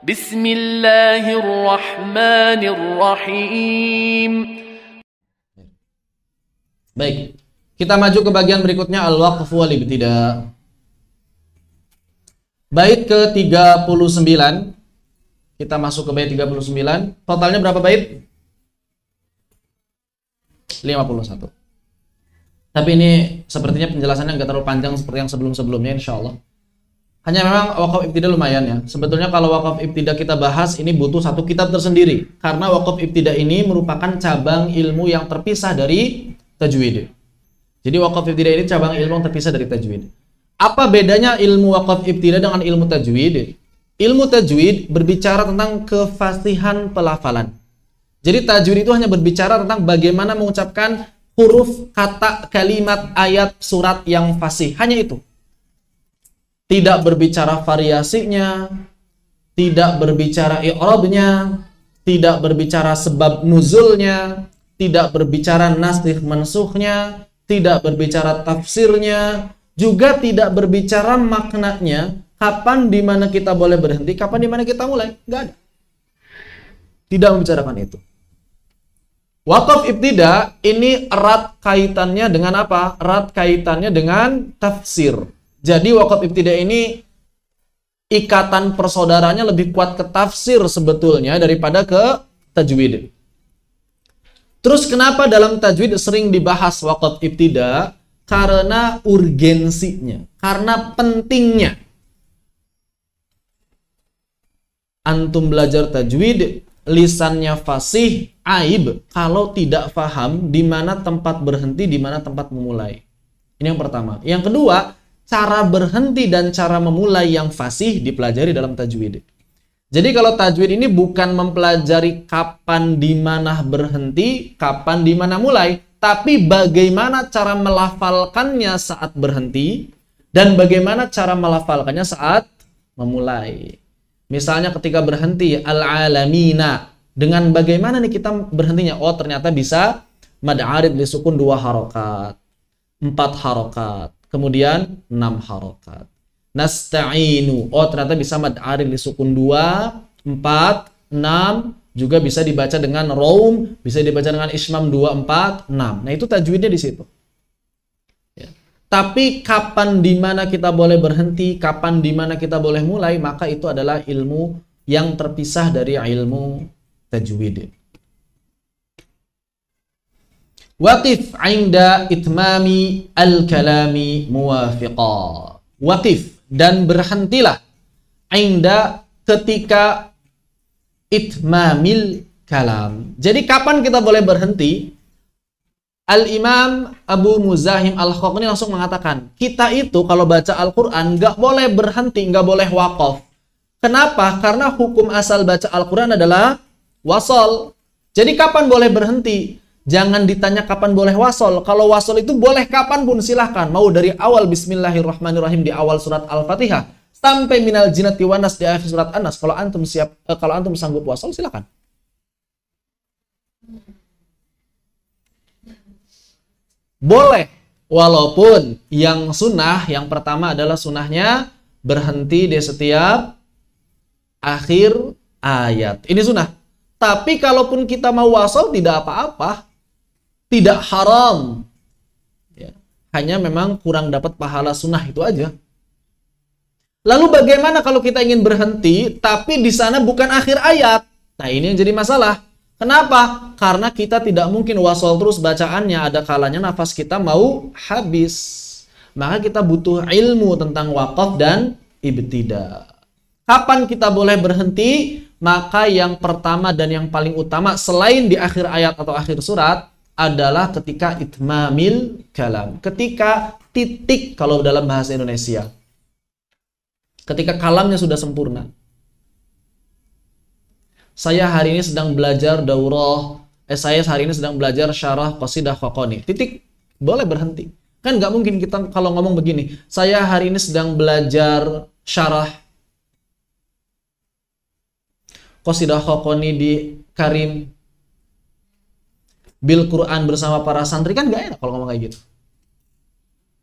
Bismillahirrahmanirrahim. Baik, kita maju ke bagian berikutnya, al-waqf wal ibtida. Bait ke-39. Kita masuk ke bait 39. Totalnya berapa bait? 51. Tapi ini sepertinya penjelasannya nggak terlalu panjang seperti yang sebelum-sebelumnya, insya Allah. Hanya memang wakaf ibtida lumayan ya. Sebetulnya kalau wakaf ibtida kita bahas, ini butuh satu kitab tersendiri. Karena wakaf ibtida ini merupakan cabang ilmu yang terpisah dari tajwid. Jadi wakaf ibtida ini cabang ilmu yang terpisah dari tajwid. Apa bedanya ilmu wakaf ibtida dengan ilmu tajwid? Ilmu tajwid berbicara tentang kefasihan pelafalan. Jadi tajwid itu hanya berbicara tentang bagaimana mengucapkan huruf, kata, kalimat, ayat, surat yang fasih. Hanya itu. Tidak berbicara variasinya, tidak berbicara i'rabnya, tidak berbicara sebab nuzulnya, tidak berbicara nasikh mansukhnya, tidak berbicara tafsirnya, juga tidak berbicara maknanya, kapan dimana kita boleh berhenti, kapan dimana kita mulai. Nggak ada. Tidak membicarakan itu. Wakaf ibtida ini erat kaitannya dengan apa? Erat kaitannya dengan tafsir. Jadi wakaf ibtida ini ikatan persaudaranya lebih kuat ke tafsir sebetulnya daripada ke tajwid. Terus kenapa dalam tajwid sering dibahas wakaf ibtida? Karena urgensinya, karena pentingnya. Antum belajar tajwid, lisannya fasih, aib kalau tidak paham di mana tempat berhenti, di mana tempat memulai. Ini yang pertama. Yang kedua, cara berhenti dan cara memulai yang fasih dipelajari dalam tajwid. Jadi kalau tajwid ini bukan mempelajari kapan di mana berhenti, kapan di mana mulai, tapi bagaimana cara melafalkannya saat berhenti dan bagaimana cara melafalkannya saat memulai. Misalnya ketika berhenti al-alamina, dengan bagaimana nih kita berhentinya? Oh, ternyata bisa mad arid disukun 2 harokat, 4 harokat, kemudian 6 harokat. Nasta'inu, oh ternyata bisa mad arid disukun 2, 4, 6, juga bisa dibaca dengan raum, bisa dibaca dengan ismam 2, 4, 6. Nah, itu tajwidnya di situ. Ya. Tapi kapan dimana kita boleh berhenti, kapan dimana kita boleh mulai, maka itu adalah ilmu yang terpisah dari ilmu tajwid. Waqif 'inda itmami al-kalami muwafiqa. Waqif, dan berhentilah 'inda, ketika itmamil kalam. Jadi kapan kita boleh berhenti? Al-Imam Abu Muzahim Al-Khaqqani langsung mengatakan, kita itu kalau baca Al-Quran nggak boleh berhenti, nggak boleh waqaf. Kenapa? Karena hukum asal baca Al-Quran adalah wasol. Jadi kapan boleh berhenti? Jangan ditanya kapan boleh wasol. Kalau wasol itu boleh kapanpun, silahkan. Mau dari awal Bismillahirrahmanirrahim di awal surat Al-Fatihah sampai minal jinnati wan nas di akhir surat An-Nas. Kalau antum kalau antum sanggup wasol, silakan. Boleh, walaupun yang sunnah, yang pertama adalah sunnahnya berhenti di setiap akhir ayat. Ini sunnah. Tapi kalaupun kita mau wasol, tidak apa-apa. Tidak haram. Ya. Hanya memang kurang dapat pahala sunnah itu aja. Lalu bagaimana kalau kita ingin berhenti, tapi di sana bukan akhir ayat? Nah, ini yang jadi masalah. Kenapa? Karena kita tidak mungkin wasol terus bacaannya. Ada kalanya nafas kita mau habis. Maka kita butuh ilmu tentang waqaf dan ibtida. Kapan kita boleh berhenti? Maka yang pertama dan yang paling utama selain di akhir ayat atau akhir surat adalah ketika itmamil kalam. Ketika titik kalau dalam bahasa Indonesia. Ketika kalamnya sudah sempurna. Saya hari ini sedang belajar saya hari ini sedang belajar syarah qasidah Khaqqani. Titik, boleh berhenti. Kan nggak mungkin kita kalau ngomong begini, saya hari ini sedang belajar syarah qasidah Khaqqani di Karim bil Quran bersama para santri, kan nggak enak kalau ngomong kayak gitu.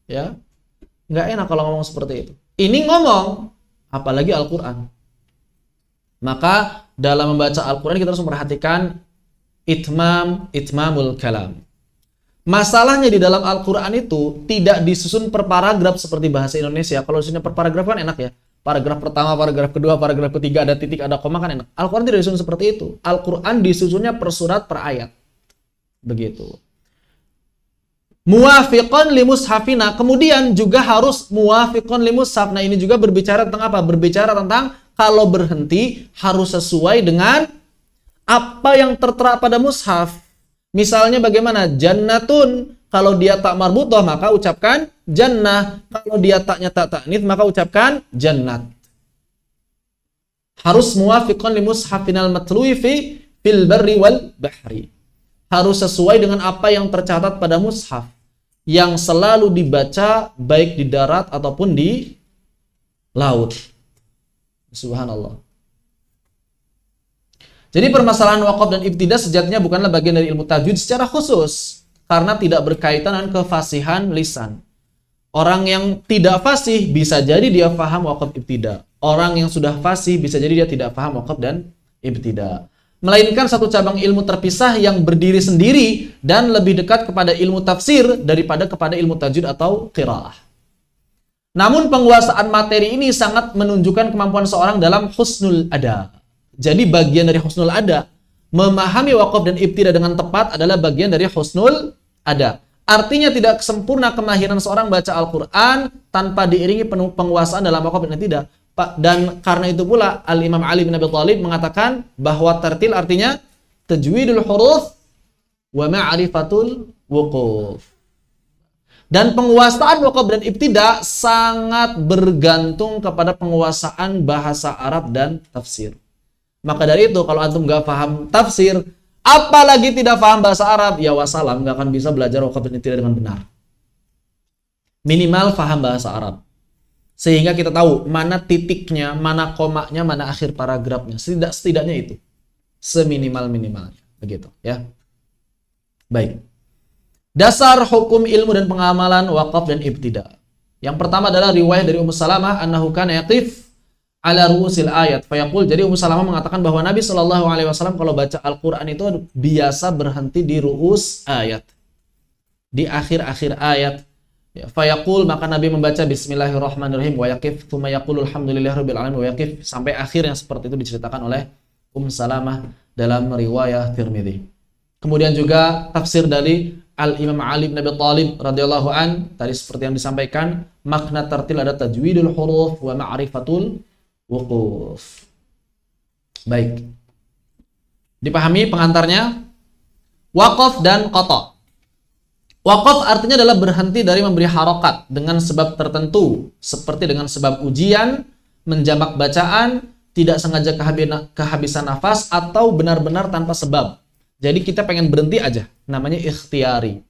Ya, nggak enak kalau ngomong seperti itu. Ini ngomong, apalagi Al-Quran. Maka dalam membaca Al-Quran kita harus memperhatikan itmamul kalam. Masalahnya di dalam Al-Quran itu tidak disusun per paragraf seperti bahasa Indonesia. Kalau disusunnya per paragraf kan enak ya. Paragraf pertama, paragraf kedua, paragraf ketiga, ada titik, ada koma kan enak. Al-Quran tidak disusun seperti itu. Al-Quran disusunnya per surat, per ayat. Begitu. Muwafiqan li mushafina. Kemudian juga harus muwafiqan li mushaf. Nah ini juga berbicara tentang apa? Berbicara tentang kalau berhenti harus sesuai dengan apa yang tertera pada mushaf. Misalnya bagaimana? Jannatun. Kalau dia tak marbutah maka ucapkan jannah. Kalau dia taknya tak ta'nits maka ucapkan jannat. Harus muwafiqan li mushafinal matluwi fil barri wal bahri. Harus sesuai dengan apa yang tercatat pada mushaf yang selalu dibaca baik di darat ataupun di laut. Subhanallah. Jadi permasalahan waqaf dan ibtidah sejatinya bukanlah bagian dari ilmu tajwid secara khusus. Karena tidak berkaitan dengan kefasihan lisan. Orang yang tidak fasih bisa jadi dia paham waqaf ibtidah. Orang yang sudah fasih bisa jadi dia tidak paham waqaf dan ibtidah. Melainkan satu cabang ilmu terpisah yang berdiri sendiri dan lebih dekat kepada ilmu tafsir daripada kepada ilmu tajwid atau qiraah. Namun penguasaan materi ini sangat menunjukkan kemampuan seorang dalam husnul ada. Jadi bagian dari husnul ada. Memahami waqaf dan ibtidah dengan tepat adalah bagian dari husnul ada. Artinya tidak sempurna kemahiran seorang baca Al-Quran tanpa diiringi penuh penguasaan dalam waqaf dan ibtidah. Dan karena itu pula Al-Imam Ali bin Abi Thalib mengatakan bahwa tartil artinya tajwidul huruf wa ma'rifatul wuquf. Dan penguasaan waqaf dan ibtidah sangat bergantung kepada penguasaan bahasa Arab dan tafsir. Maka dari itu kalau antum gak paham tafsir, apalagi tidak paham bahasa Arab, ya wassalam, gak akan bisa belajar waqaf dan ibtidah dengan benar. Minimal paham bahasa Arab. Sehingga kita tahu mana titiknya, mana komanya, mana akhir paragrafnya. Setidaknya itu. Seminimal-minimalnya. Begitu ya. Baik. Dasar hukum ilmu dan pengamalan waqaf dan ibtidah. Yang pertama adalah riwayat dari Ummu Salamah annahu kana yaqif ala ru'usil ayat. Fayaqul, jadi Ummu Salamah mengatakan bahwa Nabi SAW kalau baca Al-Quran itu biasa berhenti di ru'us ayat. Di akhir-akhir ayat. Ya, fayaqul, maka Nabi membaca Bismillahirrahmanirrahim wa yaqif thumma yaqulu alhamdulillahirabbil alamin wa yaqif, sampai akhir yang seperti itu diceritakan oleh Salamah dalam riwayat Tirmidzi. Kemudian juga tafsir dari Al-Imam Ali bin Abi Thalib radhiyallahu an, tadi seperti yang disampaikan, makna tartil ada tajwidul huruf wa ma'rifatul wuquf. Baik. Dipahami pengantarnya? Waqaf dan qata. Waqaf artinya adalah berhenti dari memberi harokat dengan sebab tertentu, seperti dengan sebab ujian, menjamak bacaan, tidak sengaja kehabisan nafas, atau benar-benar tanpa sebab. Jadi kita pengen berhenti aja, namanya ikhtiyari.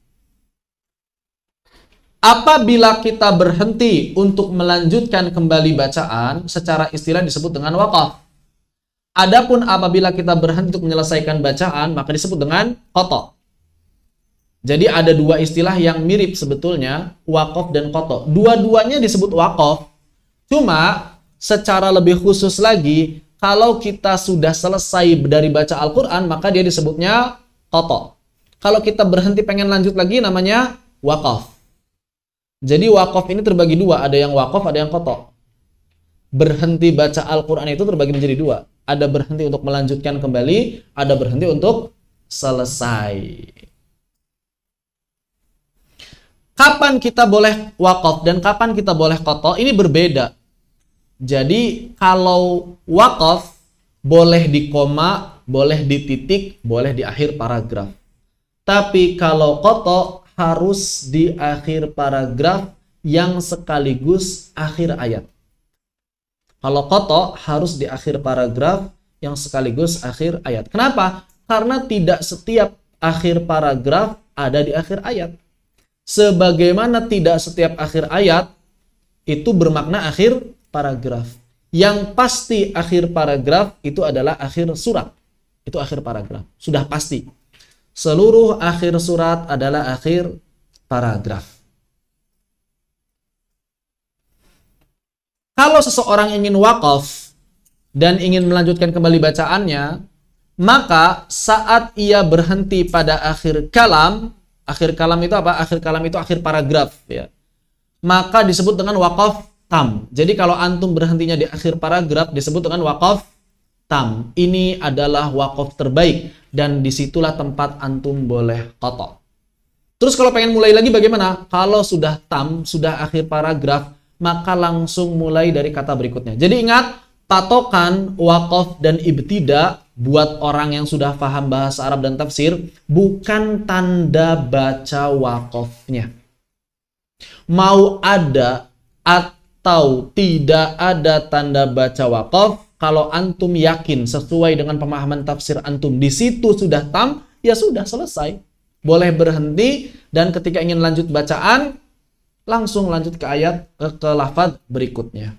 Apabila kita berhenti untuk melanjutkan kembali bacaan, secara istilah disebut dengan waqaf. Adapun apabila kita berhenti untuk menyelesaikan bacaan, maka disebut dengan qata. Jadi ada dua istilah yang mirip sebetulnya, waqaf dan qata. Dua-duanya disebut waqaf. Cuma secara lebih khusus lagi, kalau kita sudah selesai dari baca Al-Quran, maka dia disebutnya qata. Kalau kita berhenti pengen lanjut lagi, namanya waqaf. Jadi waqaf ini terbagi dua, ada yang waqaf, ada yang qata. Berhenti baca Al-Quran itu terbagi menjadi dua. Ada berhenti untuk melanjutkan kembali, ada berhenti untuk selesai. Kapan kita boleh waqaf dan kapan kita boleh qata, ini berbeda. Jadi kalau waqaf boleh di koma, boleh di titik, boleh di akhir paragraf. Tapi kalau qata harus di akhir paragraf yang sekaligus akhir ayat. Kalau qata harus di akhir paragraf yang sekaligus akhir ayat. Kenapa? Karena tidak setiap akhir paragraf ada di akhir ayat. Sebagaimana tidak setiap akhir ayat itu bermakna akhir paragraf. Yang pasti akhir paragraf itu adalah akhir surat. Itu akhir paragraf. Sudah pasti. Seluruh akhir surat adalah akhir paragraf. Kalau seseorang ingin waqaf, dan ingin melanjutkan kembali bacaannya, maka saat ia berhenti pada akhir kalam itu apa? Akhir kalam itu akhir paragraf ya. Maka disebut dengan waqaf tam. Jadi kalau antum berhentinya di akhir paragraf disebut dengan waqaf tam. Ini adalah waqaf terbaik dan disitulah tempat antum boleh qata. Terus kalau pengen mulai lagi bagaimana? Kalau sudah tam, sudah akhir paragraf, maka langsung mulai dari kata berikutnya. Jadi ingat, patokan waqaf dan ibtida buat orang yang sudah paham bahasa Arab dan tafsir bukan tanda baca waqafnya. Mau ada atau tidak ada tanda baca waqaf, kalau antum yakin sesuai dengan pemahaman tafsir antum di situ sudah tam, ya sudah selesai. Boleh berhenti dan ketika ingin lanjut bacaan langsung lanjut ke ayat ke lafaz berikutnya.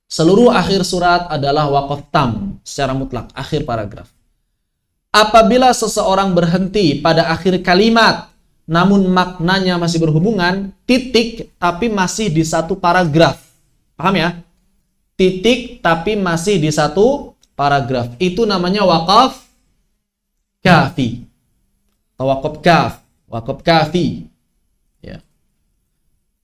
Seluruh akhir surat adalah waqaf tam secara mutlak, akhir paragraf. Apabila seseorang berhenti pada akhir kalimat namun maknanya masih berhubungan, titik tapi masih di satu paragraf. Paham ya? Titik tapi masih di satu paragraf. Itu namanya waqaf kafi. Waqaf kaf, waqaf kafi. Ya.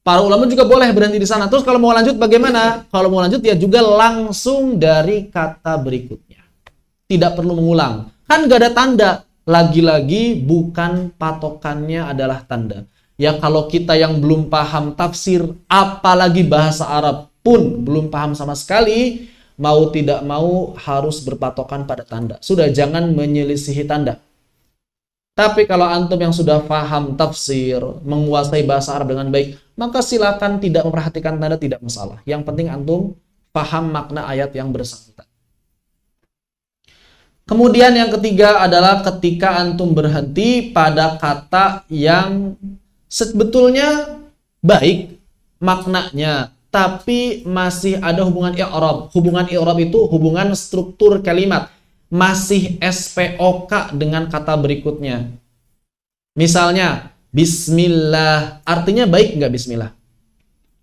Para ulama juga boleh berhenti di sana. Terus kalau mau lanjut bagaimana? Kalau mau lanjut ya juga langsung dari kata berikutnya. Tidak perlu mengulang. Kan gak ada tanda. Lagi-lagi bukan patokannya adalah tanda. Ya kalau kita yang belum paham tafsir, apalagi bahasa Arab pun belum paham sama sekali, mau tidak mau harus berpatokan pada tanda. Sudah, jangan menyelisihi tanda. Tapi kalau antum yang sudah paham tafsir, menguasai bahasa Arab dengan baik, maka silakan tidak memperhatikan tanda, tidak masalah. Yang penting antum paham makna ayat yang bersangkutan. Kemudian yang ketiga adalah ketika antum berhenti pada kata yang sebetulnya baik maknanya, tapi masih ada hubungan i'rab. Hubungan i'rab itu hubungan struktur kalimat. Masih SPOK dengan kata berikutnya. Misalnya, Bismillah. Artinya baik nggak Bismillah?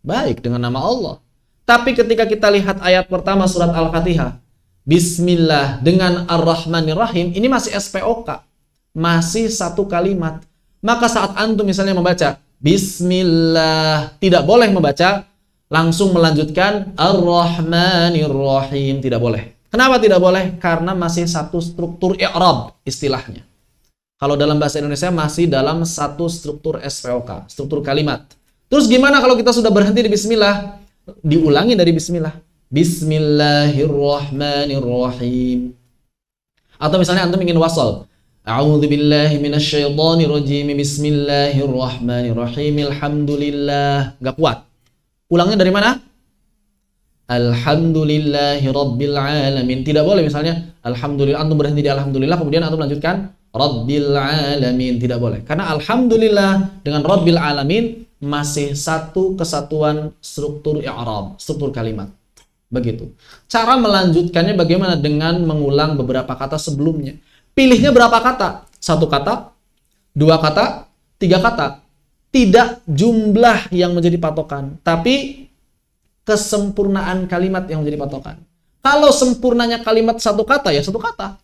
Baik, dengan nama Allah. Tapi ketika kita lihat ayat pertama surat Al-Fatihah, Bismillah dengan Ar-Rahmanir-Rahim, ini masih SPOK. Masih satu kalimat. Maka saat antum misalnya membaca Bismillah, tidak boleh membaca langsung melanjutkan Ar-Rahmanir-Rahim. Tidak boleh. Kenapa tidak boleh? Karena masih satu struktur i'rab istilahnya. Kalau dalam bahasa Indonesia masih dalam satu struktur SPOK, struktur kalimat. Terus gimana kalau kita sudah berhenti di Bismillah? Diulangi dari Bismillah. Bismillahirrahmanirrahim. Atau misalnya antum ingin wasal. A'udzubillahi minasyaitonirrajim. Bismillahirrahmanirrahim. Alhamdulillah. Gak kuat. Ulangnya dari mana? Alhamdulillahi Rabbil Alamin. Tidak boleh misalnya Alhamdulillah, antum berhenti di Alhamdulillah kemudian antum lanjutkan Rabbil Alamin. Tidak boleh. Karena Alhamdulillah dengan Rabbil Alamin masih satu kesatuan struktur i'rab, struktur kalimat. Begitu. Cara melanjutkannya bagaimana? Dengan mengulang beberapa kata sebelumnya. Pilihnya berapa kata? Satu kata, dua kata, tiga kata. Tidak jumlah yang menjadi patokan, tapi kesempurnaan kalimat yang menjadi patokan. Kalau sempurnanya kalimat satu kata, ya satu kata.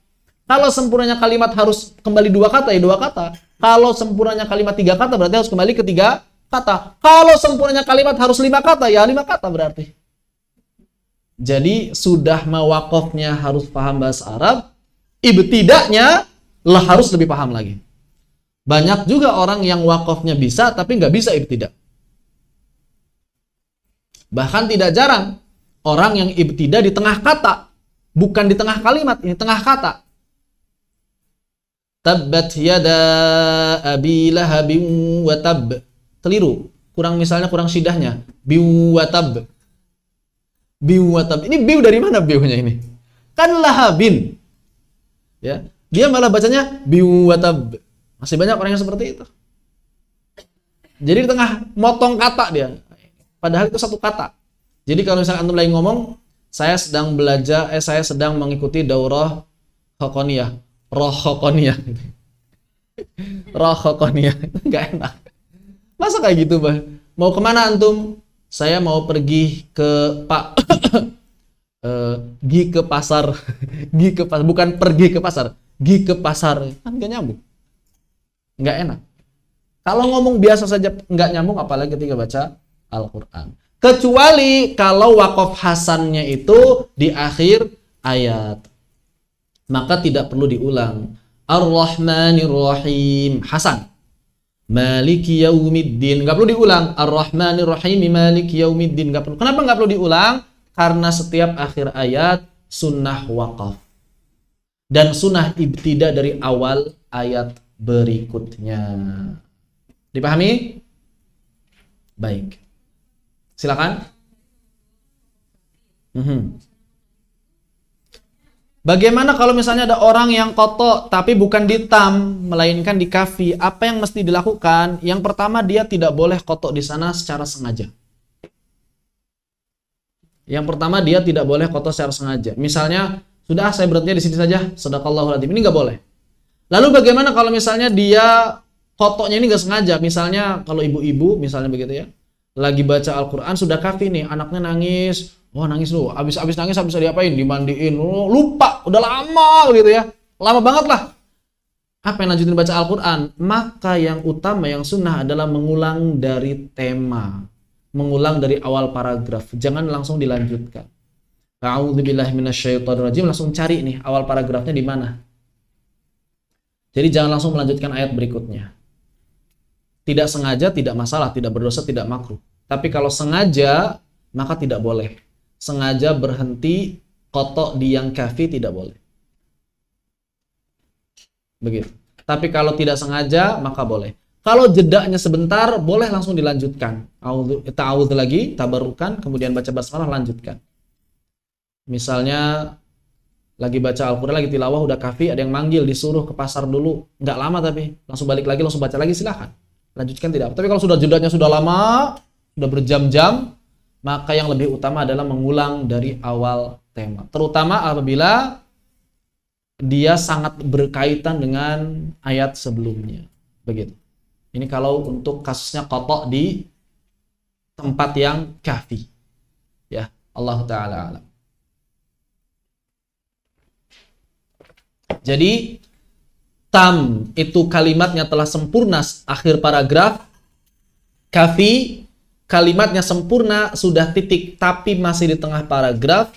Kalau sempurnanya kalimat harus kembali dua kata, ya dua kata. Kalau sempurnanya kalimat tiga kata, berarti harus kembali ke tiga kata. Kalau sempurnanya kalimat harus lima kata, ya lima kata berarti. Jadi sudah mewakofnya harus paham bahasa Arab, ibtidaknya lah harus lebih paham lagi. Banyak juga orang yang wakofnya bisa, tapi nggak bisa ibtidak. Bahkan tidak jarang orang yang ibtida di tengah kata, bukan di tengah kalimat, ini tengah kata. Tabbat yada abi lahabin wa tab. Keliru, kurang misalnya kurang syidahnya. Biu wa tab. Biu wa tab. Ini biu dari mana biunya ini? Kan lahabin. Ya, dia malah bacanya biu wa tab. Masih banyak orang yang seperti itu. Jadi di tengah motong kata dia. Padahal itu satu kata. Jadi kalau misalnya antum lagi ngomong, saya sedang belajar, saya sedang mengikuti daurah Hokoniyah, roh Hokoniyah. Roh Hokoniyah, nggak enak. Masa kayak gitu, Bah? Mau kemana antum? Saya mau pergi ke Pak Gi ke pasar, gi ke pasar, bukan pergi ke pasar, gi ke pasar, kan nggak nyambung, nggak enak. Kalau ngomong biasa saja nggak nyambung, apalagi ketika baca Al-Quran. Kecuali kalau waqaf hasannya itu di akhir ayat, maka tidak perlu diulang. Ar-Rahmanir Rahim, hasan. Maliki yaumiddin, nggak perlu diulang. Ar-Rahmanir Rahim, Maliki yaumiddin, nggak perlu. Kenapa nggak perlu diulang? Karena setiap akhir ayat sunnah waqaf dan sunnah ibtida dari awal ayat berikutnya. Dipahami? Baik. Silakan. Bagaimana kalau misalnya ada orang yang kotok tapi bukan di tam, melainkan di kafi? Apa yang mesti dilakukan? Yang pertama, dia tidak boleh kotok di sana secara sengaja. Yang pertama, dia tidak boleh kotok secara sengaja. Misalnya, sudah saya berhenti di sini saja, shadaqallahul adzim. Ini nggak boleh. Lalu bagaimana kalau misalnya dia kotoknya ini nggak sengaja? Misalnya kalau ibu-ibu, misalnya begitu ya, lagi baca Al-Quran, sudah kafi nih, anaknya nangis. Wah, nangis lu. Abis nangis, habis diapain? Dimandiin. Oh, lupa, udah lama gitu ya. Lama banget lah. Apa yang lanjutin baca Al-Quran? Maka yang utama, yang sunnah adalah mengulang dari tema. Mengulang dari awal paragraf. Jangan langsung dilanjutkan. A'udzubillahi minasyaitonirrajim, langsung cari nih awal paragrafnya di mana. Jadi jangan langsung melanjutkan ayat berikutnya. Tidak sengaja tidak masalah, tidak berdosa, tidak makruh. Tapi kalau sengaja, maka tidak boleh. Sengaja berhenti kotok di yang kafi tidak boleh. Begitu. Tapi kalau tidak sengaja, maka boleh. Kalau jedanya sebentar, boleh langsung dilanjutkan. Ta'awudz lagi, tabarukan, kemudian baca basmalah, lanjutkan. Misalnya lagi baca Al-Quran, lagi tilawah, udah kafi, ada yang manggil, disuruh ke pasar dulu, nggak lama tapi langsung balik lagi, langsung baca lagi, silahkan lanjutkan, tidak. Tapi kalau sudah jedanya sudah lama, sudah berjam-jam, maka yang lebih utama adalah mengulang dari awal tema, terutama apabila dia sangat berkaitan dengan ayat sebelumnya. Begitu. Ini kalau untuk kasusnya kotok di tempat yang kafi, ya. Allah Ta'ala alam. Jadi tam itu kalimatnya telah sempurna akhir paragraf. Kafi kalimatnya sempurna sudah titik tapi masih di tengah paragraf.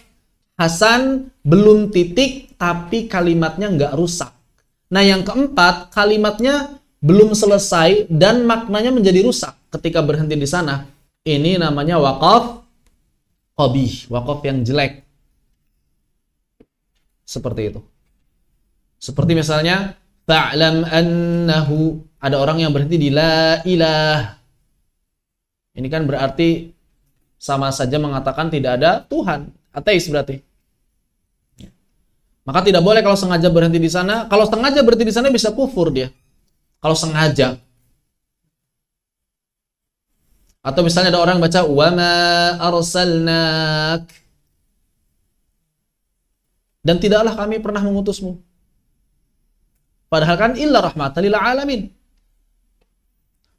Hasan belum titik tapi kalimatnya nggak rusak. Nah yang keempat, kalimatnya belum selesai dan maknanya menjadi rusak ketika berhenti di sana. Ini namanya waqaf qabih, waqaf yang jelek. Seperti itu. Seperti misalnya fa'lam annahu, ada orang yang berhenti di la ilah. Ini kan berarti sama saja mengatakan tidak ada Tuhan, ateis berarti. Maka tidak boleh kalau sengaja berhenti di sana. Kalau sengaja berhenti di sana bisa kufur dia. Kalau sengaja. Atau misalnya ada orang baca wa ma arsalnak, dan tidaklah kami pernah mengutusmu. Padahal kan illa rahmatan lil alamin.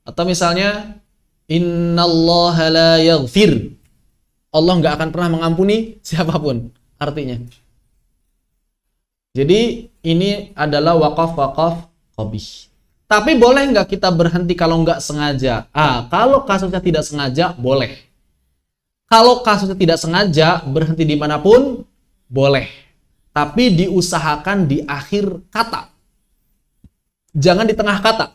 Atau misalnya innallaha la yaghfir, Allah nggak akan pernah mengampuni siapapun, artinya. Jadi ini adalah waqaf qabih. Tapi boleh nggak kita berhenti kalau nggak sengaja? Kalau kasusnya tidak sengaja, boleh. Kalau kasusnya tidak sengaja, berhenti dimanapun, boleh. Tapi diusahakan di akhir kata. Jangan di tengah kata.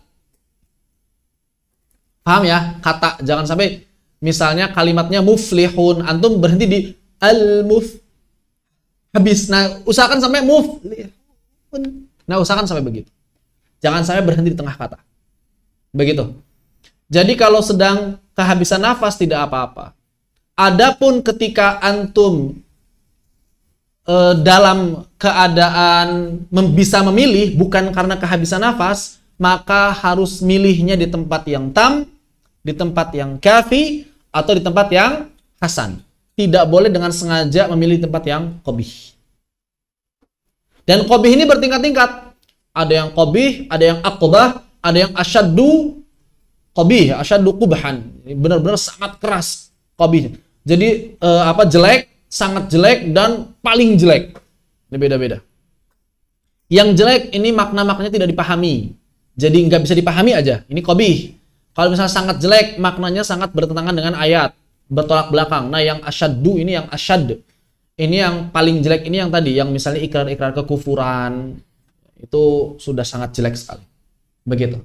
Paham ya? Kata. Jangan sampai, misalnya kalimatnya muflihun, antum berhenti di al-muf. Habis. Nah, usahakan sampai muflihun. Nah, usahakan sampai begitu. Jangan sampai berhenti di tengah kata. Begitu. Jadi kalau sedang kehabisan nafas tidak apa-apa. Adapun ketika antum dalam keadaan bisa memilih bukan karena kehabisan nafas, maka harus milihnya di tempat yang tam, di tempat yang kafi, atau di tempat yang hasan. Tidak boleh dengan sengaja memilih tempat yang qabih. Dan qabih ini bertingkat-tingkat. Ada yang qabih, ada yang aqbah, ada yang asyaddu qabih, asyaddu qubhan. Benar-benar sangat keras qabih. Jadi jelek, sangat jelek, dan paling jelek. Ini beda-beda. Yang jelek ini makna-maknanya tidak dipahami. Jadi nggak bisa dipahami aja. Ini qabih. Kalau misalnya sangat jelek, maknanya sangat bertentangan dengan ayat. Bertolak belakang. Nah yang asyaddu ini yang asyad. Ini yang paling jelek, ini yang tadi. Yang misalnya ikrar-ikrar kekufuran. Itu sudah sangat jelek sekali. Begitu.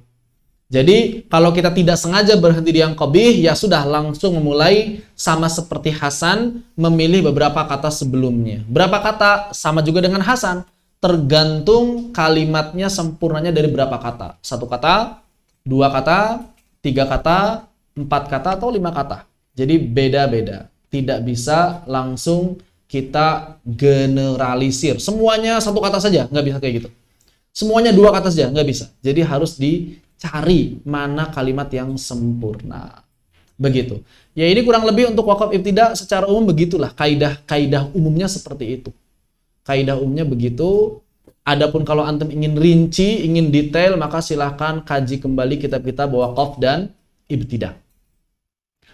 Jadi kalau kita tidak sengaja berhenti di yang qabih, ya sudah langsung memulai sama seperti Hasan memilih beberapa kata sebelumnya. Berapa kata? Sama juga dengan Hasan. Tergantung kalimatnya sempurnanya dari berapa kata. 1 kata, 2 kata, 3 kata, 4 kata, atau 5 kata. Jadi beda-beda. Tidak bisa langsung kita generalisir. Semuanya 1 kata saja, nggak bisa kayak gitu. Semuanya 2 kata saja, nggak bisa. Jadi harus dicari mana kalimat yang sempurna. Begitu. Ya ini kurang lebih untuk wakaf ibtida secara umum begitulah. Kaidah umumnya seperti itu. Kaidah umumnya begitu. Adapun kalau antum ingin rinci, ingin detail, maka silahkan kaji kembali kitab-kitab wakaf dan ibtida.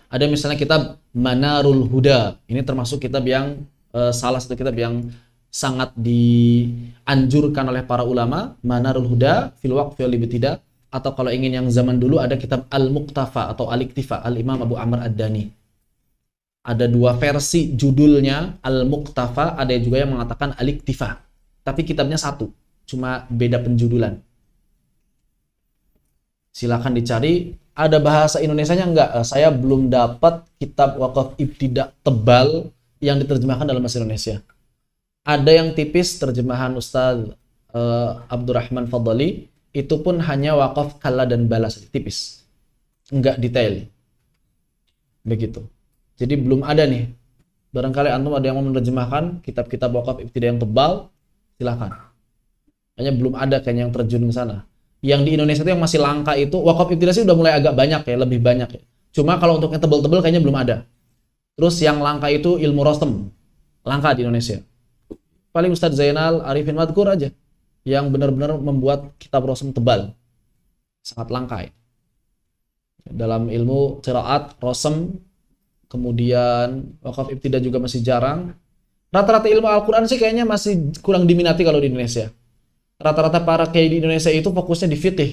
Ada misalnya kitab Manarul Huda. Ini termasuk kitab yang salah satu kitab yang sangat dianjurkan oleh para ulama. Manarul Huda fil waqf wal ibtida. Atau kalau ingin yang zaman dulu ada kitab Al-Muqtafa atau Al-Iktifa, Al-Imam Abu Amr Ad-Dani. Ada 2 versi judulnya, Al-Muqtafa, ada juga yang mengatakan Al-Iktifa. Tapi kitabnya satu, cuma beda penjudulan. Silakan dicari. Ada bahasa Indonesianya enggak? Saya belum dapat kitab wakaf ibtida tebal yang diterjemahkan dalam bahasa Indonesia. Ada yang tipis, terjemahan Ustaz Abdurrahman Fadli, itu pun hanya wakaf kala dan balas, tipis. Enggak detail. Begitu. Jadi belum ada nih. Barangkali antum ada yang mau menerjemahkan kitab-kitab wakaf ibtida yang tebal, silakan. Hanya belum ada kayaknya yang terjun ke sana. Yang di Indonesia itu yang masih langka itu, wakaf ibtida sih udah mulai agak banyak ya, lebih banyak ya. Cuma kalau untuk yang tebal-tebal kayaknya belum ada. Terus yang langka itu ilmu Rostem. Langka di Indonesia. Paling Ustadz Zainal Arifin Madkur aja yang benar-benar membuat kitab Rostem tebal. Sangat langka ya. Dalam ilmu qiraat, Rostem, kemudian wakaf ibtida juga masih jarang. Rata-rata ilmu Al-Quran sih kayaknya masih kurang diminati kalau di Indonesia. Rata-rata para kiai di Indonesia itu fokusnya di fikih.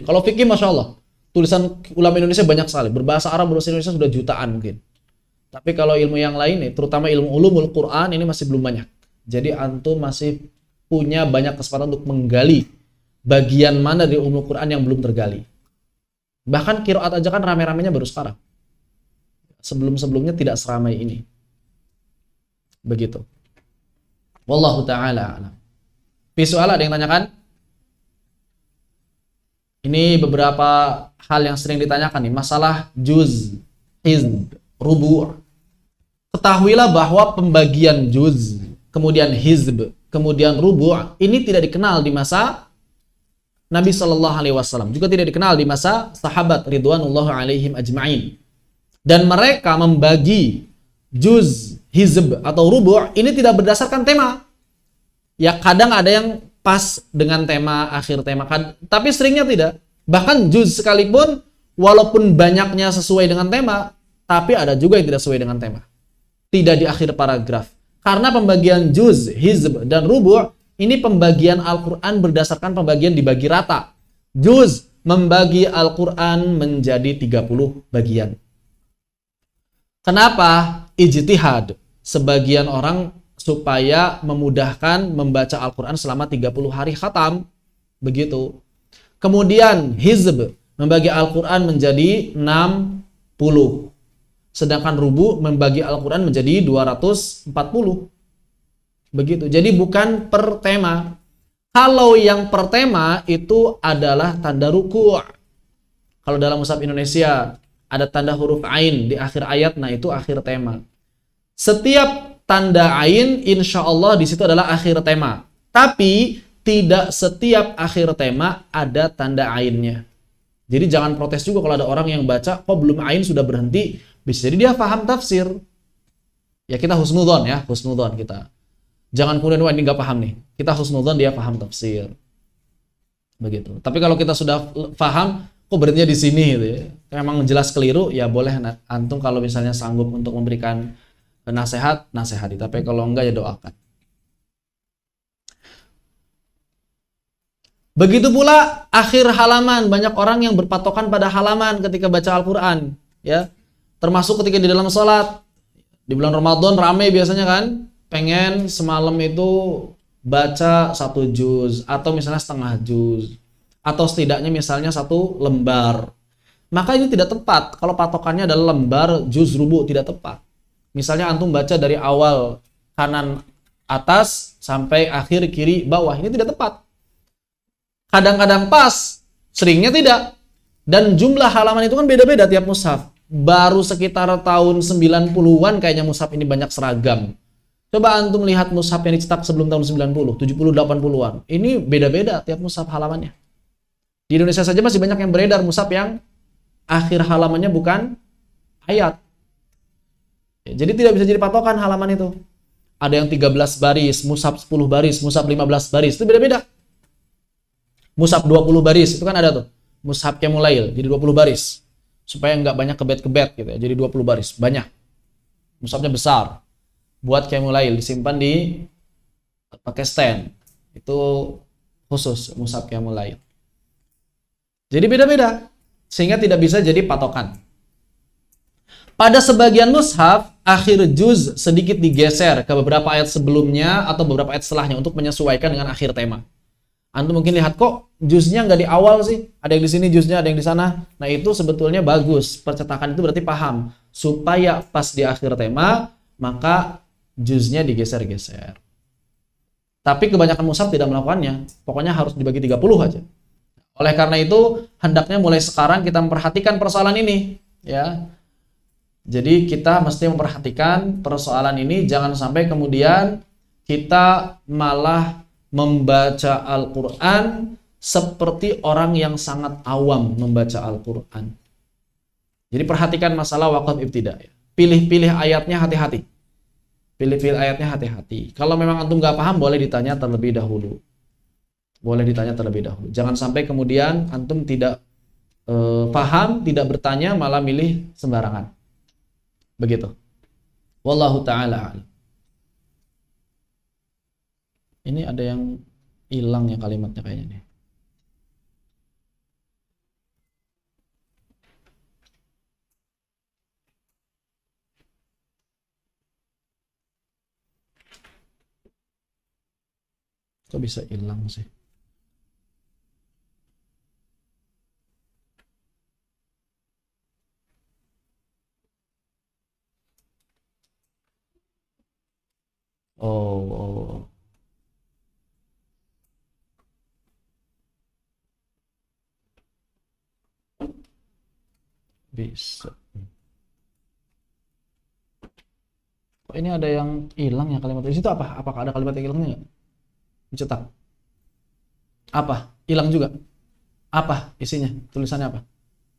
Kalau fikih Masya Allah, tulisan ulama Indonesia banyak sekali. Berbahasa Arab, berbahasa Indonesia sudah jutaan mungkin. Tapi kalau ilmu yang lain, terutama ilmu ulumul Quran, ini masih belum banyak. Jadi antum masih punya banyak kesempatan untuk menggali bagian mana dari ulumul Quran yang belum tergali. Bahkan qiraat aja kan rame-ramenya baru sekarang. Sebelum-sebelumnya tidak seramai ini. Begitu. Wallahu ta'ala a'lam. Soal ada yang tanyakan? Ini beberapa hal yang sering ditanyakan nih. Masalah juz, hizb, rubu'. Ketahuilah bahwa pembagian juz, kemudian hizb, kemudian rubu' ini tidak dikenal di masa Nabi Shallallahu Alaihi Wasallam. Juga tidak dikenal di masa sahabat ridwanullah alaihim ajma'in. Dan mereka membagi juz, hizb atau rubu' ini tidak berdasarkan tema. Ya kadang ada yang pas dengan tema, akhir tema, tapi seringnya tidak. Bahkan juz sekalipun walaupun banyaknya sesuai dengan tema, tapi ada juga yang tidak sesuai dengan tema. Tidak di akhir paragraf. Karena pembagian juz, hizb dan rubu' ini pembagian Al-Qur'an berdasarkan pembagian dibagi rata. Juz membagi Al-Qur'an menjadi 30 bagian. Kenapa? Ijtihad. Sebagian orang supaya memudahkan membaca Al-Quran selama 30 hari khatam. Begitu. Kemudian hizb membagi Al-Quran menjadi 60. Sedangkan rubu membagi Al-Quran menjadi 240. Begitu. Jadi bukan per tema. Kalau yang per tema itu adalah tanda ruku'. Kalau dalam mushaf Indonesia ada tanda huruf ain di akhir ayat, nah itu akhir tema. Setiap tanda ain, insya Allah di situ adalah akhir tema. Tapi tidak setiap akhir tema ada tanda ainnya. Jadi jangan protes juga kalau ada orang yang baca, kok belum ain sudah berhenti. Bisa jadi dia paham tafsir. Ya kita husnudzon ya, husnudzon kita. Jangan kemudian wah ini nggak paham nih. Kita husnudzon dia paham tafsir. Begitu. Tapi kalau kita sudah paham, kok berhentinya di sini gitu ya. Memang jelas keliru, ya boleh antum kalau misalnya sanggup untuk memberikan nasihat, nasihati. Tapi kalau enggak ya doakan. Begitu pula akhir halaman, banyak orang yang berpatokan pada halaman ketika baca Al-Quran, ya. Termasuk ketika di dalam sholat, di bulan Ramadan rame biasanya kan, pengen semalam itu baca 1 juz atau misalnya setengah juz atau setidaknya misalnya 1 lembar. Maka ini tidak tepat kalau patokannya adalah lembar juz rubu, tidak tepat. Misalnya antum baca dari awal kanan atas sampai akhir kiri bawah, ini tidak tepat. Kadang-kadang pas, seringnya tidak. Dan jumlah halaman itu kan beda-beda tiap mushaf. Baru sekitar tahun 90-an kayaknya mushaf ini banyak seragam. Coba antum lihat mushaf yang dicetak sebelum tahun 90, 70, 80-an. Ini beda-beda tiap mushaf halamannya. Di Indonesia saja masih banyak yang beredar mushaf yang akhir halamannya bukan ayat. Jadi tidak bisa jadi patokan halaman itu. Ada yang 13 baris, mushaf 10 baris, mushaf 15 baris. Itu beda-beda. Mushaf 20 baris, itu kan ada tuh. Mushaf Qiyamul jadi 20 baris. Supaya nggak banyak kebet-kebet gitu ya. Jadi 20 baris, banyak. Mushafnya besar. Buat Qiyamul disimpan di pakai stand. Itu khusus mushaf Qiyamul. Jadi beda-beda. Sehingga tidak bisa jadi patokan. Pada sebagian mushaf, akhir juz sedikit digeser ke beberapa ayat sebelumnya atau beberapa ayat setelahnya untuk menyesuaikan dengan akhir tema. Antum mungkin lihat kok juznya nggak di awal sih, ada yang di sini juznya, ada yang di sana. Nah itu sebetulnya bagus, percetakan itu berarti paham supaya pas di akhir tema maka juznya digeser-geser. Tapi kebanyakan mushaf tidak melakukannya, pokoknya harus dibagi 30 aja. Oleh karena itu hendaknya mulai sekarang kita memperhatikan persoalan ini, ya. Jadi kita mesti memperhatikan persoalan ini, jangan sampai kemudian kita malah membaca Al-Quran seperti orang yang sangat awam membaca Al-Quran. Jadi perhatikan masalah waqaf ibtida. Pilih-pilih ayatnya hati-hati. Pilih-pilih ayatnya hati-hati. Kalau memang antum nggak paham, boleh ditanya terlebih dahulu. Boleh ditanya terlebih dahulu. Jangan sampai kemudian antum tidak paham, tidak bertanya, malah milih sembarangan. Begitu. Wallahu ta'ala a'lam. Ini ada yang hilang ya kalimatnya kayaknya nih. Kok bisa hilang sih? Oh. Bisa. Kok ini ada yang hilang ya kalimat di situ apa? Apakah ada kalimat yang hilangnya nggak? Dicetak. Apa? Hilang juga. Apa isinya? Tulisannya apa?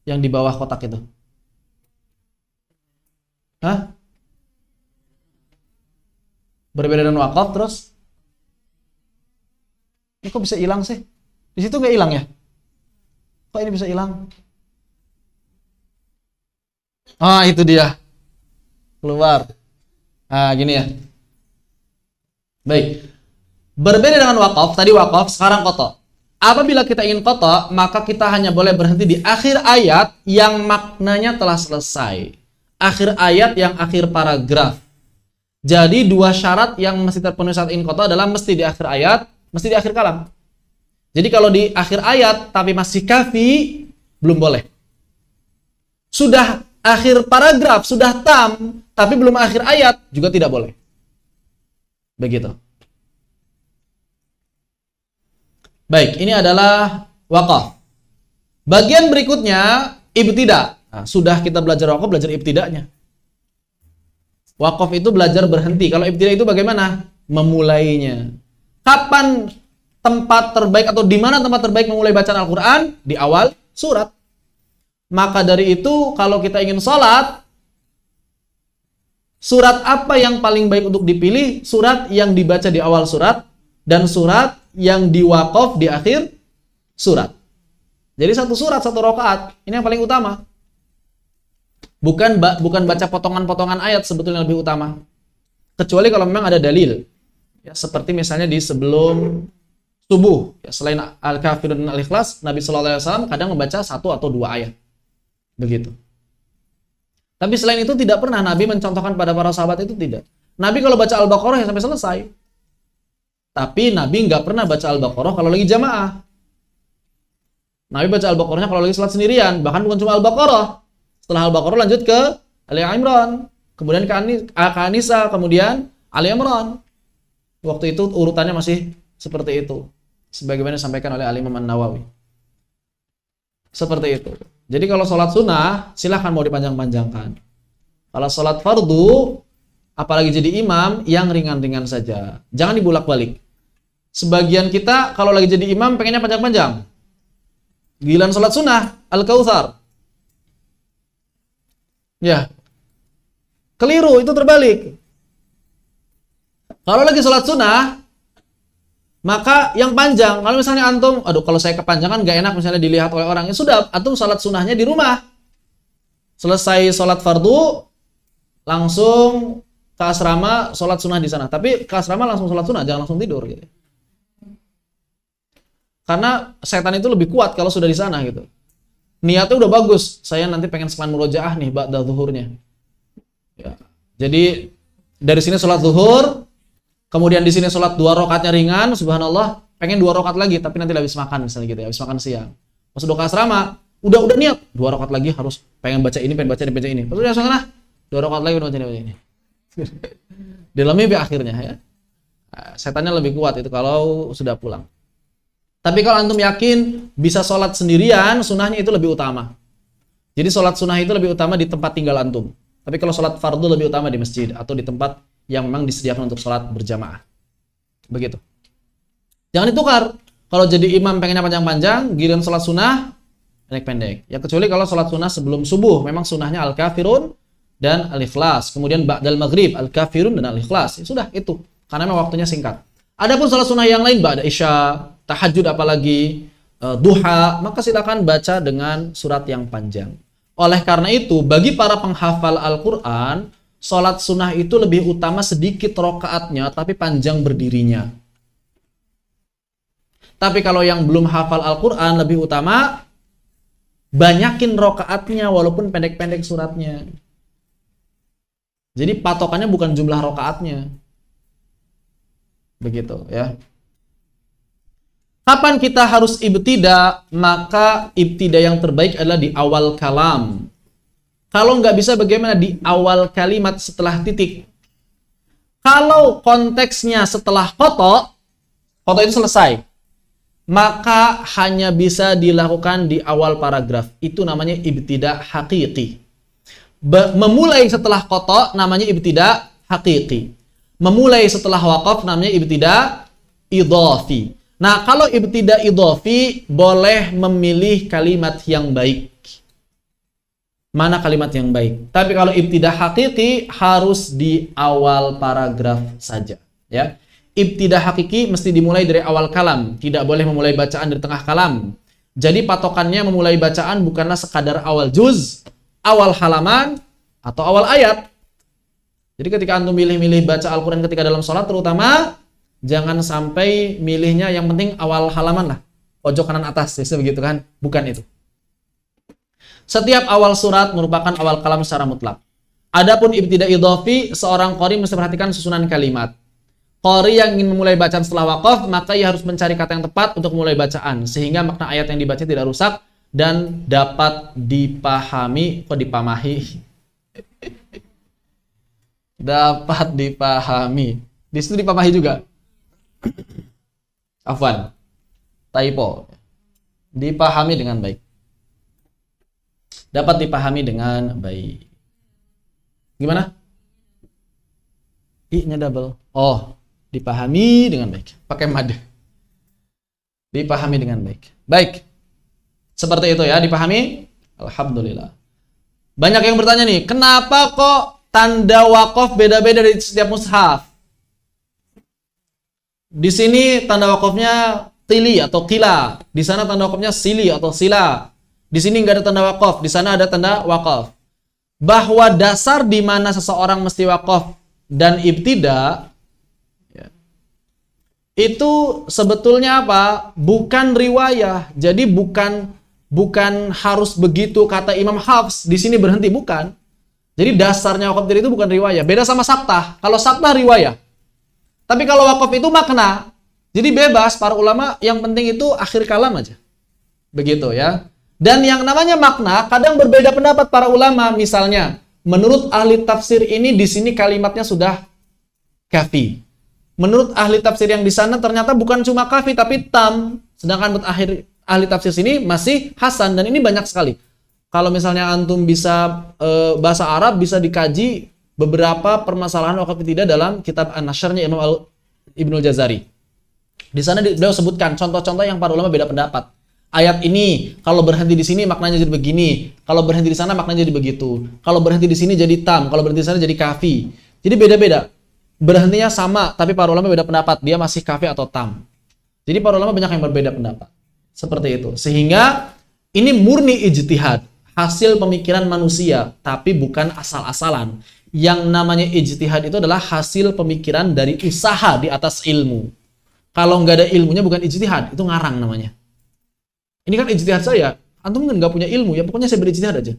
Yang di bawah kotak itu. Hah? Berbeda dengan wakaf terus? Ini kok bisa hilang sih? Di situ nggak hilang ya? Kok ini bisa hilang? Ah, itu dia. Keluar. Ah, gini ya. Baik. Berbeda dengan wakaf, tadi wakaf, sekarang qata. Apabila kita ingin qata, maka kita hanya boleh berhenti di akhir ayat yang maknanya telah selesai. Akhir ayat yang akhir paragraf. Jadi dua syarat yang mesti terpenuhi saat ingin qata adalah mesti di akhir ayat, mesti di akhir kalam. Jadi kalau di akhir ayat tapi masih kafi, belum boleh. Sudah akhir paragraf, sudah tam, tapi belum akhir ayat, juga tidak boleh. Begitu. Baik, ini adalah wakaf. Bagian berikutnya, ibtida. Nah, sudah kita belajar wakaf, belajar ibtidanya. Wakaf itu belajar berhenti. Kalau ibtida itu bagaimana? Memulainya. Kapan tempat terbaik atau di mana tempat terbaik memulai bacaan Al-Quran? Di awal surat. Maka dari itu kalau kita ingin sholat, surat apa yang paling baik untuk dipilih? Surat yang dibaca di awal surat dan surat yang diwaqaf di akhir surat. Jadi satu surat, satu rakaat. Ini yang paling utama. Bukan baca potongan-potongan ayat sebetulnya lebih utama. kecuali kalau memang ada dalil. Ya, seperti misalnya di sebelum subuh, ya, selain Al-Kafirun dan Al-Ikhlas, Nabi Shallallahu Alaihi Wasallam kadang membaca 1 atau 2 ayat. Begitu. Tapi selain itu tidak pernah Nabi mencontohkan pada para sahabat itu, tidak. Nabi kalau baca Al-Baqarah ya sampai selesai. Tapi Nabi nggak pernah baca Al-Baqarah kalau lagi jamaah. Nabi baca Al-Baqarahnya kalau lagi salat sendirian, bahkan bukan cuma Al-Baqarah. Setelah Al-Baqarah lanjut ke Ali Imran, kemudian ke An-Nisa, kemudian Ali Imran. Waktu itu urutannya masih seperti itu, sebagaimana disampaikan oleh Al-Imam An-Nawawi. Seperti itu. Jadi kalau sholat sunnah, silahkan mau dipanjang-panjangkan. Kalau sholat fardu, apalagi jadi imam, yang ringan-ringan saja. Jangan dibulak-balik. Sebagian kita kalau lagi jadi imam pengennya panjang-panjang. Giliran sholat sunnah, Al-Kautsar. Ya. Keliru, itu terbalik. Kalau lagi sholat sunnah, maka yang panjang. Kalau misalnya antum, aduh kalau saya kepanjangan gak enak misalnya dilihat oleh orang. Ya sudah, antum sholat sunnahnya di rumah. Selesai sholat fardu, langsung ke asrama, sholat sunnah di sana. Tapi ke asrama langsung sholat sunnah, jangan langsung tidur gitu. Karena setan itu lebih kuat kalau sudah di sana gitu. Niatnya udah bagus, saya nanti pengen sekalian murojaah nih ba'da zuhurnya. Ya. Jadi dari sini sholat zuhur, kemudian di sini sholat 2 rakaatnya ringan, subhanallah, pengen 2 rakaat lagi, tapi nanti habis makan misalnya gitu ya, habis makan siang. Pas udah ke asrama, udah niat 2 rakaat lagi harus pengen baca ini, pengen baca ini. Pas udah sana 2 rakaat lagi pengen baca ini. Dalam mimpi akhirnya ya. Setannya lebih kuat itu kalau sudah pulang. Tapi kalau antum yakin bisa sholat sendirian, sunnahnya itu lebih utama. Jadi sholat sunnah itu lebih utama di tempat tinggal antum. Tapi kalau sholat fardu lebih utama di masjid atau di tempat yang memang disediakan untuk sholat berjamaah. Begitu. Jangan ditukar. Kalau jadi imam pengennya panjang-panjang, giliran sholat sunnah pendek-pendek. Ya kecuali kalau sholat sunnah sebelum subuh, memang sunnahnya Al-Kafirun dan Al-Ikhlas. Kemudian ba'dal maghrib, Al-Kafirun dan Al-Ikhlas. Ya sudah itu. Karena memang waktunya singkat. Adapun sholat sunnah yang lain, ba'da isya, tahajud apalagi, duha, maka silakan baca dengan surat yang panjang. Oleh karena itu, bagi para penghafal Al-Quran, sholat sunnah itu lebih utama sedikit rokaatnya, tapi panjang berdirinya. Tapi kalau yang belum hafal Al-Quran, lebih utama banyakin rokaatnya, walaupun pendek-pendek suratnya. Jadi patokannya bukan jumlah rokaatnya. Begitu ya. Kapan kita harus ibtida? Maka ibtida yang terbaik adalah di awal kalam. Kalau nggak bisa bagaimana? Di awal kalimat setelah titik. Kalau konteksnya setelah koto itu selesai, maka hanya bisa dilakukan di awal paragraf. Itu namanya ibtida hakiki. Memulai setelah koto namanya ibtida hakiki. Memulai setelah waqaf namanya ibtida idhafi. Nah, kalau ibtida idhafi boleh memilih kalimat yang baik. Mana kalimat yang baik? Tapi kalau ibtida hakiki harus di awal paragraf saja, ya. Ibtida hakiki mesti dimulai dari awal kalam, tidak boleh memulai bacaan dari tengah kalam. Jadi patokannya memulai bacaan bukanlah sekadar awal juz, awal halaman, atau awal ayat. Jadi ketika antum milih-milih baca Al-Quran ketika dalam sholat terutama, jangan sampai milihnya yang penting awal halaman lah. Pojok kanan atas, biasanya begitu kan? Bukan itu. Setiap awal surat merupakan awal kalam secara mutlak. Adapun ibtida idhafi, seorang qari mesti perhatikan susunan kalimat. Qari yang ingin memulai bacaan setelah waqaf, maka ia harus mencari kata yang tepat untuk memulai bacaan. Sehingga makna ayat yang dibaca tidak rusak dan dapat dipahami. Kok dipamahi? Dapat dipahami. Di situ dipahami juga. Afwan. Typo. Dipahami dengan baik. Dapat dipahami dengan baik. Gimana? I-nya double. Oh, dipahami dengan baik. Pakai mad. Dipahami dengan baik. Baik. Seperti itu ya, dipahami? Alhamdulillah. Banyak yang bertanya nih, kenapa kok tanda waqaf beda-beda di setiap mushaf? Di sini tanda waqafnya tili atau kila. Di sana tanda waqafnya sili atau sila. Di sini nggak ada tanda waqaf, di sana ada tanda waqaf. Bahwa dasar di mana seseorang mesti waqaf dan ibtida ya, itu sebetulnya apa? Bukan riwayah. Jadi bukan harus begitu kata Imam Hafs di sini berhenti, bukan. Jadi dasarnya wakaf ibtidah itu bukan riwayah. Beda sama saktah. Kalau saktah riwayah. Tapi kalau wakaf itu makna. Jadi bebas para ulama, yang penting itu akhir kalam aja. Begitu ya. Dan yang namanya makna kadang berbeda pendapat para ulama. Misalnya, menurut ahli tafsir ini di sini kalimatnya sudah kafi. Menurut ahli tafsir yang di sana ternyata bukan cuma kafi tapi tam. Sedangkan menurut ahli tafsir sini masih hasan, dan ini banyak sekali. Kalau misalnya antum bisa bahasa Arab, bisa dikaji beberapa permasalahan wakaf ibtidah dalam kitab An-Nashrnya Imam Ibnul Jazari. Di sana beliau sebutkan contoh-contoh yang para ulama beda pendapat. Ayat ini kalau berhenti di sini maknanya jadi begini, kalau berhenti di sana maknanya jadi begitu. Kalau berhenti di sini jadi tam, kalau berhenti di sana jadi kafi. Jadi beda-beda. Berhentinya sama, tapi para ulama beda pendapat, dia masih kafi atau tam. Jadi para ulama banyak yang berbeda pendapat. Seperti itu. Sehingga ini murni ijtihad, hasil pemikiran manusia, tapi bukan asal-asalan. Yang namanya ijtihad itu adalah hasil pemikiran dari usaha di atas ilmu. Kalau nggak ada ilmunya bukan ijtihad, itu ngarang namanya. Ini kan ijtihad saya, antum kan nggak punya ilmu, ya pokoknya saya berijtihad aja.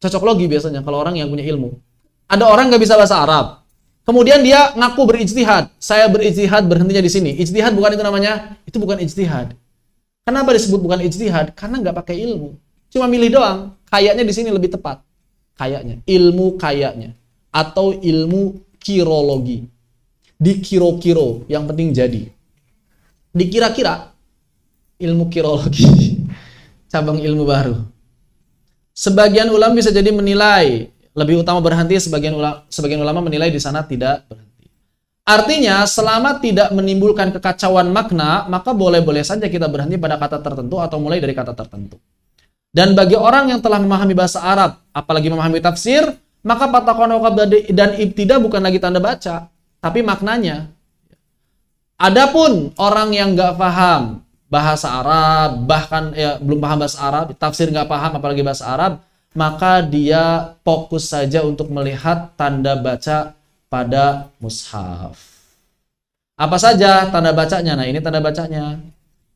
Cocok logi biasanya kalau orang yang punya ilmu. Ada orang nggak bisa bahasa Arab, kemudian dia ngaku berijtihad. Saya berijtihad, berhentinya di sini. Ijtihad bukan itu namanya, itu bukan ijtihad. Kenapa disebut bukan ijtihad? Karena nggak pakai ilmu, cuma milih doang. Kayaknya di sini lebih tepat. Kayaknya, ilmu kayaknya, atau ilmu kirologi. Dikiro-kiro, yang penting jadi. Dikira-kira, ilmu kirologi, cabang ilmu baru. Sebagian ulama bisa jadi menilai lebih utama berhenti, sebagian ulama menilai di sana tidak berhenti. Artinya, selama tidak menimbulkan kekacauan makna, maka boleh-boleh saja kita berhenti pada kata tertentu atau mulai dari kata tertentu. Dan bagi orang yang telah memahami bahasa Arab, apalagi memahami tafsir, maka patakan wakaf dan ibtidah bukan lagi tanda baca, tapi maknanya. Adapun orang yang nggak paham bahasa Arab, bahkan belum paham bahasa Arab, tafsir nggak paham apalagi bahasa Arab, maka dia fokus saja untuk melihat tanda baca pada mushaf. Apa saja tanda bacanya? Nah, ini tanda bacanya.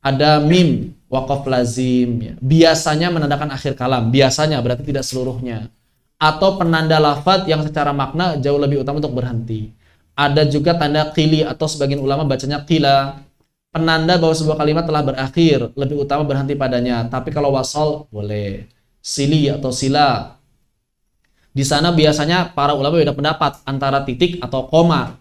Ada mim, waqaf lazim, ya. Biasanya menandakan akhir kalam, biasanya berarti tidak seluruhnya. Atau penanda lafadz yang secara makna jauh lebih utama untuk berhenti. Ada juga tanda qili atau sebagian ulama bacanya qila, penanda bahwa sebuah kalimat telah berakhir, lebih utama berhenti padanya. Tapi kalau wasal boleh. Sili atau sila. Di sana biasanya para ulama beda pendapat antara titik atau koma.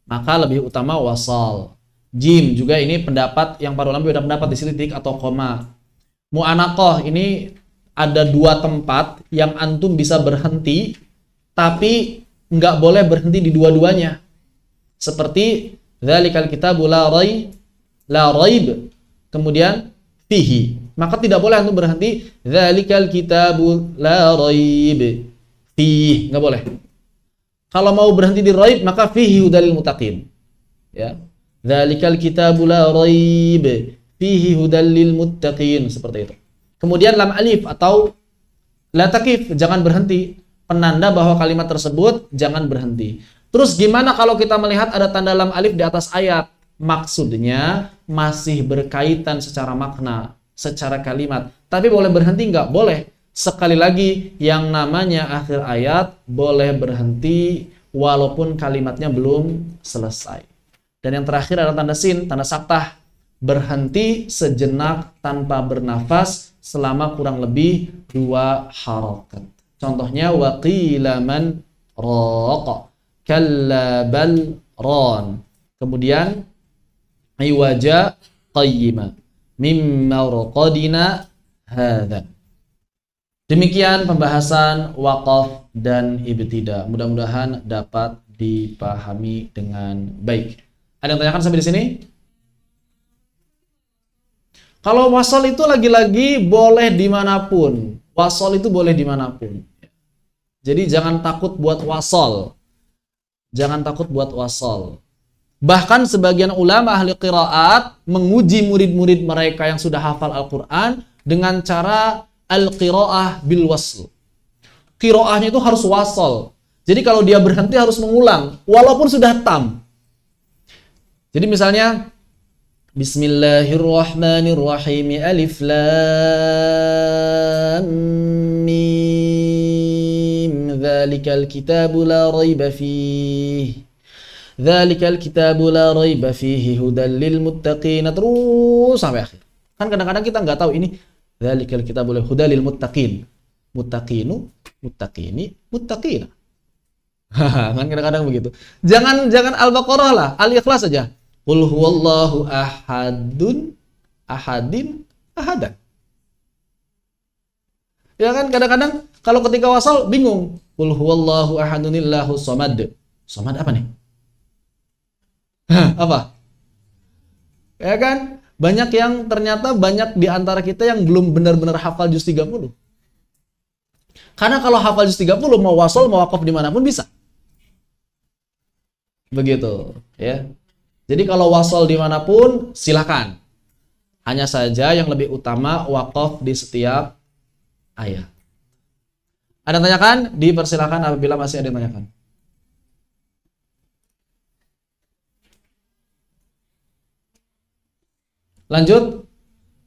Maka lebih utama wasal. Jim juga ini pendapat yang para ulama beda pendapat di sini titik atau koma. Mu'anaqah ini ada dua tempat yang antum bisa berhenti, tapi nggak boleh berhenti di dua-duanya. Seperti dzalikal kitabu la raib, kemudian fihi. Maka tidak boleh antum berhenti dzalikal kitabu la raib fihi, nggak boleh. Kalau mau berhenti di raib maka fihi hudalil muttaqin. Ya. Dzalikal kitabu la raib fihi hudalil muttaqin, seperti itu. Kemudian lam alif atau la taqif, jangan berhenti. Penanda bahwa kalimat tersebut jangan berhenti. Terus gimana kalau kita melihat ada tanda lam alif di atas ayat? Maksudnya masih berkaitan secara makna, secara kalimat. Tapi boleh berhenti nggak? Boleh. Sekali lagi, yang namanya akhir ayat boleh berhenti walaupun kalimatnya belum selesai. Dan yang terakhir adalah tanda sin, tanda saktah. Berhenti sejenak tanpa bernafas selama kurang lebih 2 harakat. Contohnya waqila man raqa kalla bal ran. Kemudian aywaja qayyima mimma raqadina hadza. Demikian pembahasan waqaf dan ibtidah. Mudah-mudahan dapat dipahami dengan baik. Ada yang tanyakan sampai di sini? Kalau wasal itu lagi-lagi boleh dimanapun. Wasal itu boleh dimanapun. Jadi jangan takut buat wasal. Jangan takut buat wasal. Bahkan sebagian ulama ahli qiraat menguji murid-murid mereka yang sudah hafal Al-Quran dengan cara al-qiraah bil wasl. Qiraahnya itu harus wasal. Jadi kalau dia berhenti harus mengulang, walaupun sudah tam. Jadi misalnya, Bismillahirrahmanirrahim, alif lam mim, dzalikal kitabu la raiba fihi. Dzalikal kitabu la raiba fihi hudal lil muttaqin, terus sampai akhir. Kan kadang-kadang kita nggak tahu ini dzalikal kitabu la hudal lil muttaqin. Muttaqinu, muttaqini, muttaqina. Kan kadang-kadang begitu. Jangan Al-Baqarah lah, Al-Ikhlas saja. Qul huwallahu ahadun, ahadin, ahadan. Ya kan kadang-kadang kalau ketika wasal bingung. Qul huwallahu ahadunillahu somad. Somad apa nih? Apa? Ya kan? Banyak yang ternyata banyak di antara kita yang belum benar-benar hafal juz 30. Karena kalau hafal juz 30 mau wasal mau wakaf dimanapun bisa. Begitu, ya. Jadi kalau wasal dimanapun silakan. Hanya saja yang lebih utama wakaf di setiap ayat. Ada yang tanyakan? Dipersilakan apabila masih ada yang tanyakan. Lanjut.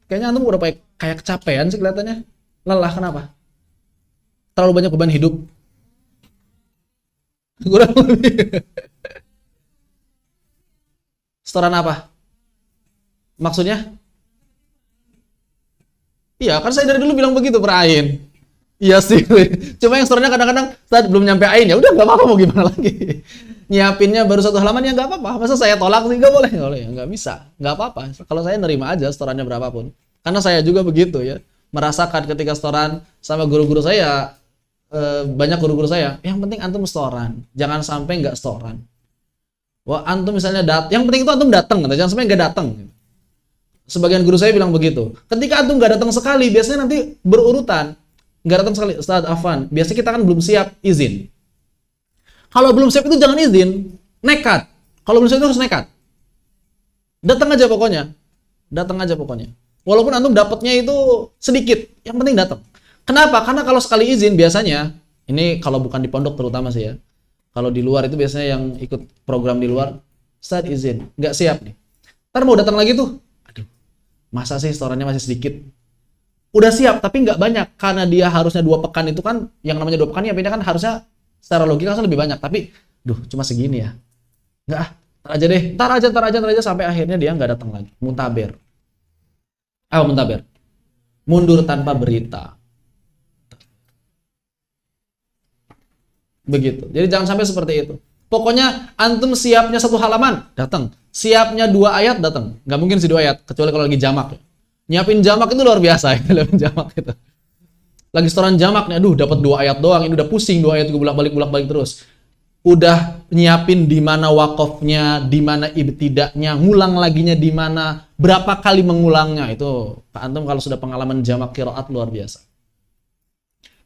Kayaknya antum udah kayak kecapean sih kelihatannya. Lelah kenapa? Terlalu banyak beban hidup. Kurang lebih. Setoran apa? Maksudnya? Iya, kan saya dari dulu bilang begitu per Ain. Iya sih. Cuma yang setorannya kadang-kadang saat belum nyampe Ain ya udah nggak apa-apa, mau gimana lagi. Nyiapinnya baru 1 halaman ya nggak apa-apa. Masa saya tolak sih nggak boleh? Nggak boleh, nggak bisa. Nggak apa-apa. Kalau saya nerima aja setorannya berapapun. Karena saya juga begitu ya. Merasakan ketika setoran sama guru-guru saya, banyak guru-guru saya, yang penting antum setoran. Jangan sampai nggak setoran. Wah, antum misalnya yang penting itu antum datang, jangan sampai nggak datang. Sebagian guru saya bilang begitu. Ketika antum nggak datang sekali, biasanya nanti berurutan. Nggak datang sekali, Ustaz Afwan. Biasanya kita kan belum siap izin. Kalau belum siap itu jangan izin, nekat. Kalau belum siap itu harus nekat. Datang aja pokoknya. Datang aja pokoknya. Walaupun antum dapatnya itu sedikit, yang penting datang. Kenapa? Karena kalau sekali izin biasanya, ini kalau bukan di pondok terutama sih ya. Kalau di luar itu biasanya yang ikut program di luar, Ustaz izin, nggak siap nih. Ntar mau datang lagi tuh, aduh, masa sih setorannya masih sedikit. Udah siap, tapi nggak banyak. Karena dia harusnya 2 pekan itu kan, yang namanya 2 pekan ya beda kan harusnya secara logika kan lebih banyak. Tapi, cuma segini ya. Nggak, ntar aja, sampai akhirnya dia nggak datang lagi. Muntaber. Muntaber. Mundur tanpa berita. Begitu. Jadi jangan sampai seperti itu. Pokoknya antum siapnya 1 halaman, datang. Siapnya 2 ayat, datang. Nggak mungkin sih 2 ayat, kecuali kalau lagi jamak. Nyiapin jamak itu luar biasa. Nyiapin jamak itu. Lagi setoran jamaknya, dapat 2 ayat doang. Ini udah pusing 2 ayat itu bolak-balik terus. Udah nyiapin di mana wakofnya, di mana ibtidaknya, ngulang laginya di mana, berapa kali mengulangnya. Itu Pak Antum kalau sudah pengalaman jamak qiraat luar biasa.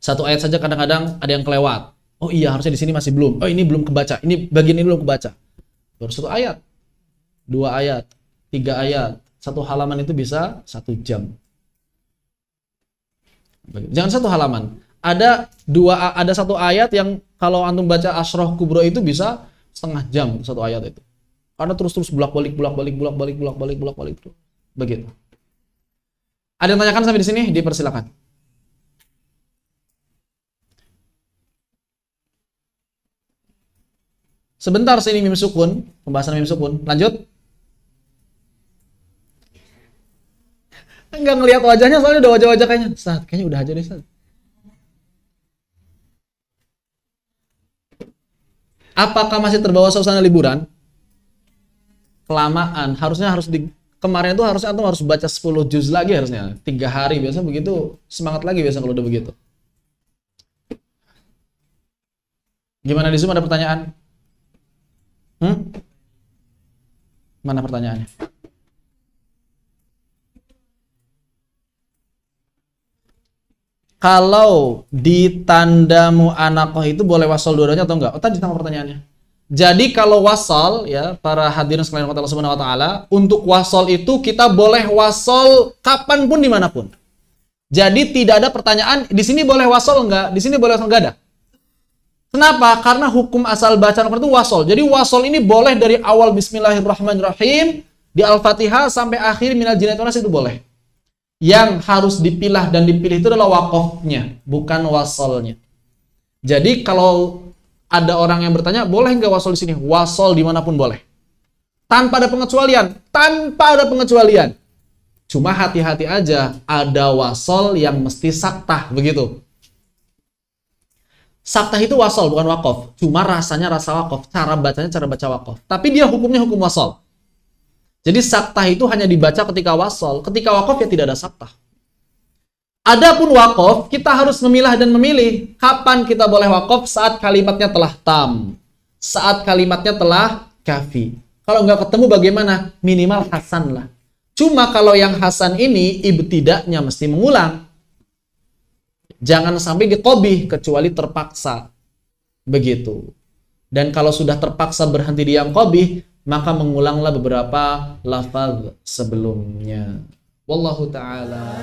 1 ayat saja kadang-kadang ada yang kelewat. Oh iya, harusnya di sini masih belum. Oh ini belum kebaca. Ini bagian ini belum kebaca. Baru 1 ayat, 2 ayat, 3 ayat. 1 halaman itu bisa 1 jam. Jangan 1 halaman. Ada 1 ayat yang kalau antum baca Asyrah Kubro itu bisa setengah jam 1 ayat itu. Karena terus bolak-balik terus. Begitu. Ada yang tanyakan sampai di sini? Dipersilakan. Sebentar sini mim sukun, pembahasan mim sukun. Lanjut. Enggak ngelihat wajahnya soalnya udah wajah-wajah kayaknya. Ustaz, kayaknya udah aja deh, Ustaz. Apakah masih terbawa suasana liburan? Kelamaan. Kemarin itu harusnya antum harus baca 10 juz lagi harusnya. 3 hari biasa begitu, semangat lagi biasa kalau udah begitu. Gimana di Zoom, ada pertanyaan? Mana pertanyaannya? Kalau di tanda mu'anaqah itu boleh wasal dua-duanya atau enggak? Tadi sama pertanyaannya. Jadi kalau wasal ya para hadirin sekalian Allah Subhanahu wa taala, untuk wasal itu kita boleh wasal kapanpun dimanapun. Jadi tidak ada pertanyaan di sini boleh wasal enggak, di sini boleh wasal enggak ada. Kenapa? Karena hukum asal bacaan Al-Quran itu wasol. Jadi wasol ini boleh dari awal Bismillahirrahmanirrahim di Al-Fatihah sampai akhir minal jinnati wan nas itu boleh. Yang harus dipilah dan dipilih itu adalah wakofnya, bukan wasolnya. Jadi kalau ada orang yang bertanya, boleh nggak wasol di sini? Wasol dimanapun boleh. Tanpa ada pengecualian. Tanpa ada pengecualian. Cuma hati-hati aja, ada wasol yang mesti saktah, begitu. Saktah itu wasol, bukan wakof. Cuma rasanya rasa wakof. Cara bacanya cara baca wakof. Tapi dia hukumnya hukum wasol. Jadi saktah itu hanya dibaca ketika wasol. Ketika wakof ya tidak ada saktah. Adapun wakof, kita harus memilah dan memilih. Kapan kita boleh wakof? Saat kalimatnya telah tam. Saat kalimatnya telah kafi. Kalau nggak ketemu bagaimana? Minimal hasan lah. Cuma kalau yang hasan ini ibtida'nya mesti mengulang. Jangan sampai diqobih kecuali terpaksa. Begitu. Dan kalau sudah terpaksa berhenti di yang qobih, maka mengulanglah beberapa lafaz sebelumnya. Wallahu ta'ala.